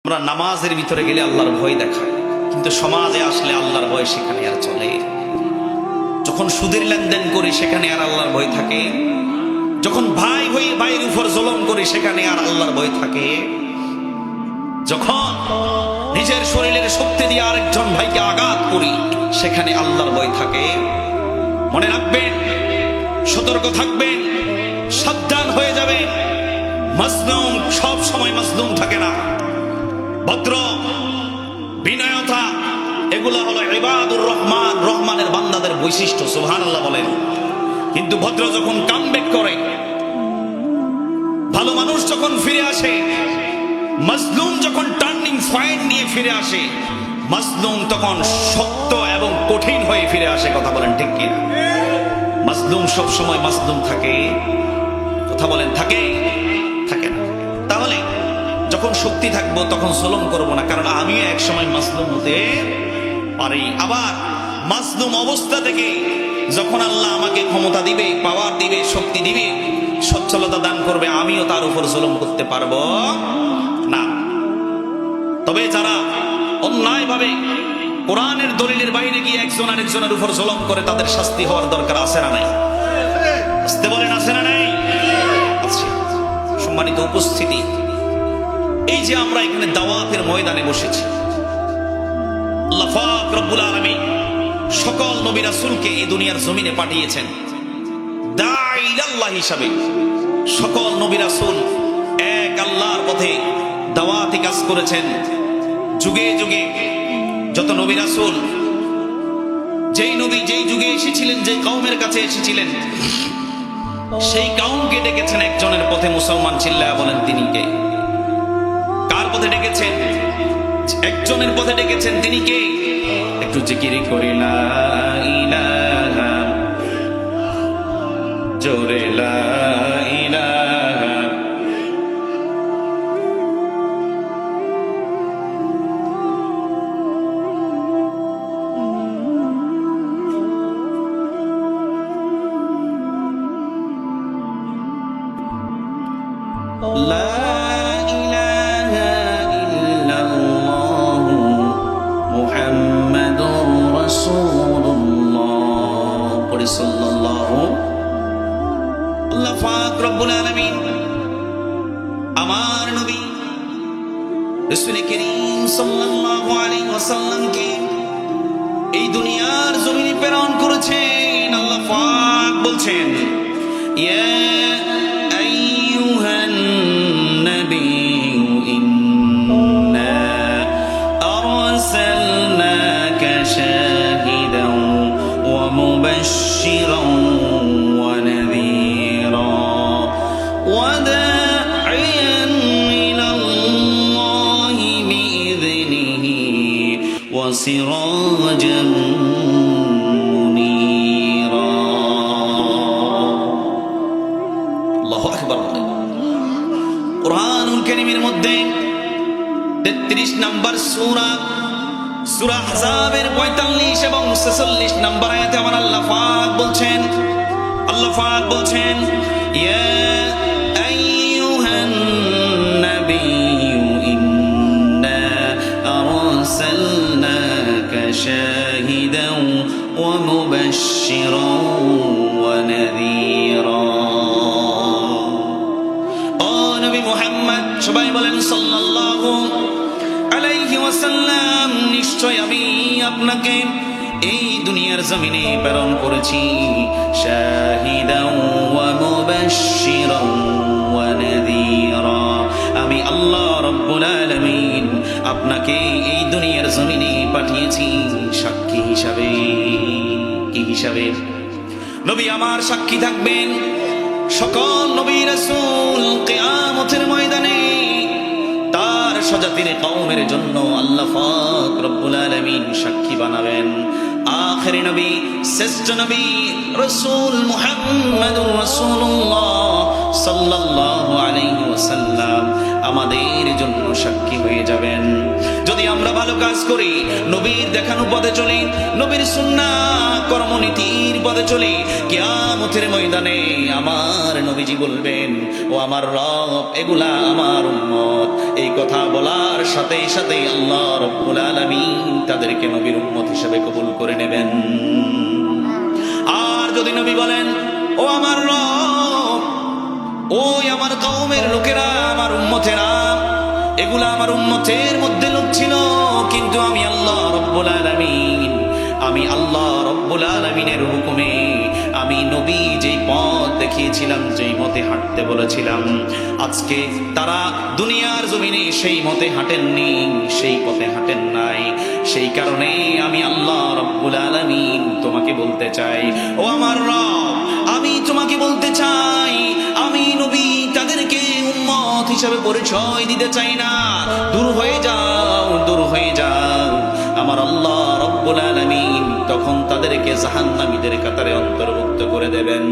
আমরা নামাজের ভিতরে গেলে আল্লাহর ভয় দেখায়, কিন্তু সমাজে আসলে আল্লাহর ভয় সেখানে আর চলে। যখন সুদের লেনদেন করি সেখানে আর আল্লাহর ভয় থাকে, যখন ভাই হয়ে ভাইয়ের উপর জুলুম করি সেখানে আর আল্লাহর ভয় থাকে, যখন নিজের শরীরের শক্তি দিয়ে আরেকজন ভাইকে আঘাত করি সেখানে আল্লাহর ভয় থাকে। মনে রাখবেন, সতর্ক থাকবেন, সাবধান হয়ে যাবেন। মাজলুম সব সময় মাজলুম থাকে না। ভদ্র, বিনয়তা, এগুলা হলো ইবাদুর রহমান, রহমানের বান্দাদের বৈশিষ্ট্য। সুবহানাল্লাহ বলেন। কিন্তু ভদ্র যখন কামব্যাক করে, ভালো মানুষ যখন ফিরে আসে, মাজলুম যখন টার্নিং পয়েন্ট নিয়ে ফিরে আসে, মাজলুম তখন শক্ত এবং কঠিন হয়ে ফিরে আসে। কথা বলেন ঠিক কিনা? মাজলুম সব সময় মাজলুম থাকে? কথা বলেন থাকে? থাকে না। তাহলে যখন শক্তি থাকবো তখন জুলুম করব না, কারণ আমিও এক সময় মাজলুম হতে পারি। আবার মাজলুম অবস্থা থেকে যখন আল্লাহ আমাকে ক্ষমতা দিবে, পাওয়ার দিবে, শক্তি দিবে, সচ্ছলতা দান করবে, আমিও তার উপর জুলুম করতে পারবো না। তবে যারা অন্যায়ভাবে কোরআনের দলিলের বাইরে গিয়ে একজন আরেকজনের উপর জুলুম করে, তাদের শাস্তি হওয়ার দরকার আছে না নাই? আসতে বলেন, আছে না নাই? আছে। সম্মানিত উপস্থিতি, এই যে আমরা এখানে দাওয়াতের ময়দানে বসেছি, আল্লাহ পাক রব্বুল আলামিন সকল নবী রাসূলকে এই দুনিয়ার জমিনে পাঠিয়েছেন দাঈ ইলাল্লাহ হিসাবে। সকল নবী রাসূল এক আল্লাহর পথে দাওয়াতি কাজ করেছেন। যুগে যুগে যত নবী রাসূল, যেই নবী যেই যুগে এসেছিলেন, যে কওমের কাছে এসেছিলেন, সেই কওমকে ডেকেছেন একজনের পথে। মুসলমান চিল্লায়া বলেন, তিনি কে? কার পথে ডেকেছেন? একজনের পথে ডেকেছেন। তিনি কে? একটু জিকির করি লা ইলাহা, জোরে লা ইলাহা। লা আমার নবী রাসূল করিম সাল্লাল্লাহু আলাইহি ওয়াসাল্লামকে এই দুনিয়ার জমিনে প্রেরণ করেছেন। আল্লাহ পাক বলছেন, ইয়া আইয়ুহান নাবিয়্যু ইন্না আরসালনাকা শাহিদান ওয়া মুবাশশিরান ওয়া নাযীরা ওয়া وسراجا منيرا। আল্লাহু আকবার। কুরআনুল কারীমের মধ্যে 33 নম্বর সূরা, সূরা আহজাবের 45 এবং 46 নম্বর আয়াতে আমার আল্লাহ পাক বলছেন, আল্লাহ পাক বলছেন, ইয়া আইয়ুহান নাবিয়্যু ইন্না আরসালনাকা শাহিদান ওয়া মুবাশশিরান ওয়া নাযীরা। ও নবী মুহাম্মদ, সবাই বলেন সাল্লাল্লাহু আলাইহি ওয়াসাল্লাম, নিশ্চয় আমি আপনাকে এই দুনিয়ার জমিনে প্রেরণ করেছি শাহিদান ওয়া মুবাশশিরান ওয়া নাযীরা। আমি আল্লাহ রাব্বুল আলামিন আপনাকে এই দুনিয়ার জমিনে পাঠিয়েছি সাক্ষী হিসাবে। কি হিসাবে? নবী আমার সাক্ষী থাকবেন। সকল নবী রাসূল কিয়ামতের ময়দানে তার স্বজাতির কওমের জন্য আল্লাহ পাক রব্বুল আলামিন সাক্ষী বানাবেন। আখিরি নবী, শ্রেষ্ঠ নবী রাসূল মুহাম্মদুর রাসূলুল্লাহ সাল্লাল্লাহু আলাইহি ওয়াসাল্লাম আমাদের জন্য সাক্ষী হয়ে যাবেন। যদি আমরা ভালো কাজ করি, নবীর দেখানো পথে চলি, নবীর সুন্নাহ কর্মনীতির পথে চলি, কিয়ামতের ময়দানে আমার নবীজি বলবেন, ও আমার রব, এগুলা আমার উম্মত। এই কথা বলার সাথে সাথে আল্লাহ রাব্বুল আলামিন তাদেরকে নবীর উম্মত হিসেবে কবুল করে নেবেন। আর যদি নবী বলেন, ও আমার রব, ওই আমার কওমের লোকেরা, আমার উম্মতেরা, এগুলা আমার উম্মতের মধ্যে লোক ছিল, কিন্তু আমি আল্লাহ রাব্বুল আলামিন, আমি আল্লাহ রাব্বুল আলামিনের হুকুমে আমি নবী যেই পথ দেখিয়েছিলাম, যেই মতে হাঁটতে বলেছিলাম, আজকে তারা দুনিয়ার জমিনে সেই মতে হাঁটেননি, সেই পথে হাঁটেন নাই। সেই কারণে আমি আল্লাহ রাব্বুল আলামিন তোমাকে বলতে চাই, ও আমার রব, আমি তোমাকে বলতে চাই, আমি নবী তাদেরকে উম্মত হিসাবে পরিচয় দিতে চাই না। দূর হয়ে যাও, দূর হয়ে যাও। আমার আল্লাহ রাব্বুল আলামিন তখন তাদেরকে জাহান্নামীদের কাতারে অন্তর্ভুক্ত করে দেবেন।